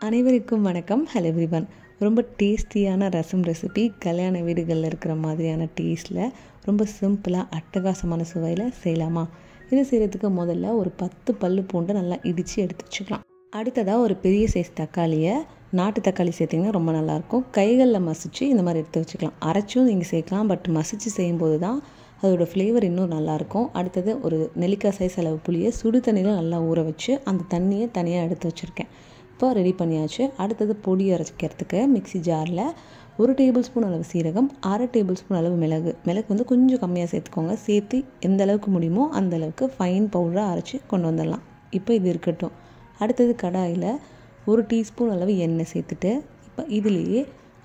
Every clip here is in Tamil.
அனைவருக்கும் வணக்கம். Hello everyone. ரொம்ப டேஸ்டியான ரசம் ரெசிபி கல்யாண வீடுகளில் இருக்கிற மாதிரியான டேஸ்ட்டில் ரொம்ப சிம்பிளாக அட்டகாசமான சுவையில் செய்யலாமா? இது செய்கிறதுக்கு முதல்ல ஒரு 10 பல்லு பூண்டை நல்லா இடித்து எடுத்து வச்சுக்கலாம். அடுத்ததாக ஒரு பெரிய சைஸ் தக்காளியை, நாட்டு தக்காளி சேர்த்திங்கன்னா ரொம்ப நல்லாயிருக்கும். கைகளில் மசிச்சு இந்த மாதிரி எடுத்து வச்சுக்கலாம். அரைச்சும் நீங்கள் சேர்க்கலாம், பட் மசிச்சு செய்யும்போது தான் அதோடய ஃப்ளேவர் இன்னும் நல்லாயிருக்கும். அடுத்தது ஒரு நெல்லிக்காய் சைஸ் அளவு புளியை சுடு தண்ணியில் நல்லா ஊற வச்சு அந்த தண்ணியை தனியாக எடுத்து வச்சுருக்கேன். இப்போ ரெடி பண்ணியாச்சு. அடுத்தது பொடி அரைச்சிக்கிறதுக்கு மிக்ஸி ஜாரில் 1 டேபிள் ஸ்பூன் அளவு சீரகம், 1/2 டேபிள் ஸ்பூன் அளவு மிளகு வந்து கொஞ்சம் கம்மியாக சேர்த்துக்கோங்க. சேர்த்து எந்த அளவுக்கு முடியுமோ அந்த அளவுக்கு ஃபைன் பவுடராக அரைச்சி கொண்டு வந்துடலாம். இப்போ இது இருக்கட்டும். அடுத்தது கடாயில் 1 டீஸ்பூன் அளவு எண்ணெய் சேர்த்துட்டு இப்போ இதுலேயே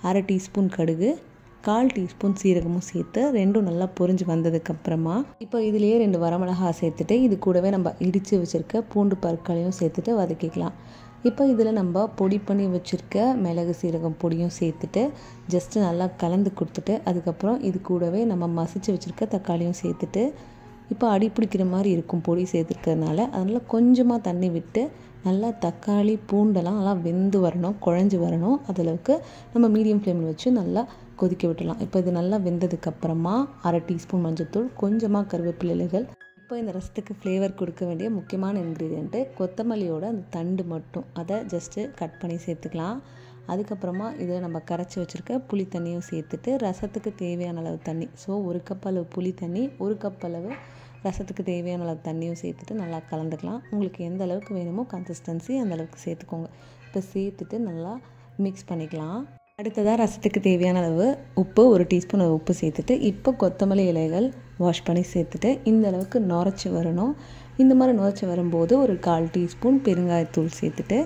1/2 டீஸ்பூன் கடுகு, 1/4 டீஸ்பூன் சீரகமும் சேர்த்து ரெண்டும் நல்லா பொரிஞ்சு வந்ததுக்கப்புறமா இப்போ இதுலேயே 2 வரமிளகாய் சேர்த்துட்டு இது கூடவே நம்ம இடித்து வச்சுருக்க பூண்டு பற்களையும் சேர்த்துட்டு வதக்கிக்கலாம். இப்போ இதில் நம்ம பொடி பண்ணி வச்சுருக்க மிளகு சீரகம் பொடியும் சேர்த்துட்டு ஜஸ்ட்டு நல்லா கலந்து கொடுத்துட்டு அதுக்கப்புறம் இது கூடவே நம்ம மசிச்சு வச்சுருக்க தக்காளியும் சேர்த்துட்டு இப்போ அடி பிடிக்கிற மாதிரி இருக்கும் பொடி சேர்த்துருக்கிறதுனால. அதனால் கொஞ்சமாக தண்ணி விட்டு நல்லா தக்காளி பூண்டெல்லாம் நல்லா வெந்து வரணும், குழஞ்சி வரணும். அதளவுக்கு நம்ம மீடியம் ஃப்ளேமில் வச்சு நல்லா கொதிக்க விட்டுடலாம். இப்போ இது நல்லா வெந்ததுக்கப்புறமா 1/2 டீஸ்பூன் மஞ்சள்தூள், கொஞ்சமாக கருவேப்பிலை இலைகள். இப்போ இந்த ரசத்துக்கு ஃப்ளேவர் கொடுக்க வேண்டிய முக்கியமான இன்க்ரீடியண்ட்டு கொத்தமல்லியோட அந்த தண்டு மட்டும், அதை ஜஸ்ட்டு கட் பண்ணி சேர்த்துக்கலாம். அதுக்கப்புறமா இதில் நம்ம கரைச்சி வச்சுருக்க புளி தண்ணியும் சேர்த்துட்டு ரசத்துக்கு தேவையான அளவு தண்ணி, ஸோ 1 கப் அளவு புளி தண்ணி, 1 கப் அளவு ரசத்துக்கு தேவையான அளவு தண்ணியும் சேர்த்துட்டு நல்லா கலந்துக்கலாம். உங்களுக்கு எந்த அளவுக்கு வேணுமோ கன்சிஸ்டன்சி அந்த அளவுக்கு சேர்த்துக்கோங்க. இப்போ சேர்த்துட்டு நல்லா மிக்ஸ் பண்ணிக்கலாம். அடுத்ததாக ரசத்துக்கு தேவையான அளவு உப்பு, 1 டீஸ்பூன் உப்பு சேர்த்துட்டு இப்போ கொத்தமல்லி இலைகள் வாஷ் பண்ணி சேர்த்துட்டு இந்த அளவுக்கு நுரைச்சி வரணும். இந்த மாதிரி நுரைச்சி வரும்போது ஒரு 1/4 டீஸ்பூன் பெருங்காயத்தூள் சேர்த்துட்டு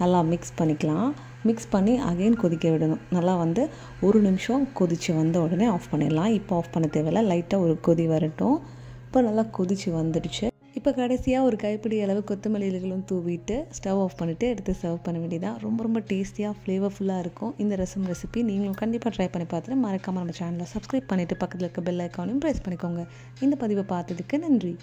நல்லா மிக்ஸ் பண்ணிக்கலாம். மிக்ஸ் பண்ணி அகைன் கொதிக்க விடணும். நல்லா 1 நிமிஷம் கொதித்து வந்த உடனே ஆஃப் பண்ணிடலாம். இப்போ ஆஃப் பண்ண தேவையில்லை, லைட்டாக ஒரு கொதி வரட்டும். இப்போ நல்லா கொதித்து வந்துடுச்சு. இப்போ கடைசியாக ஒரு கைப்பிடி அளவு கொத்தமல்லி இலைகளும் தூவிட்டு ஸ்டவ் ஆஃப் பண்ணிவிட்டு எடுத்து சர்வ் பண்ண வேண்டியதான். ரொம்ப டேஸ்டியாக ஃப்ளேவர்ஃபுல்லாக இருக்கும் இந்த ரசம் ரெசிபி. நீங்களும் கண்டிப்பாக ட்ரை பண்ணி பார்த்துட்டு மறக்காமல் நம்ம சேனலை சப்ஸ்கிரைப் பண்ணிவிட்டு பக்கத்தில் இருக்க பெல் ஐக்கானையும் ப்ரெஸ் பண்ணிக்கோங்க. இந்த பதிவை பார்த்ததுக்கு நன்றி.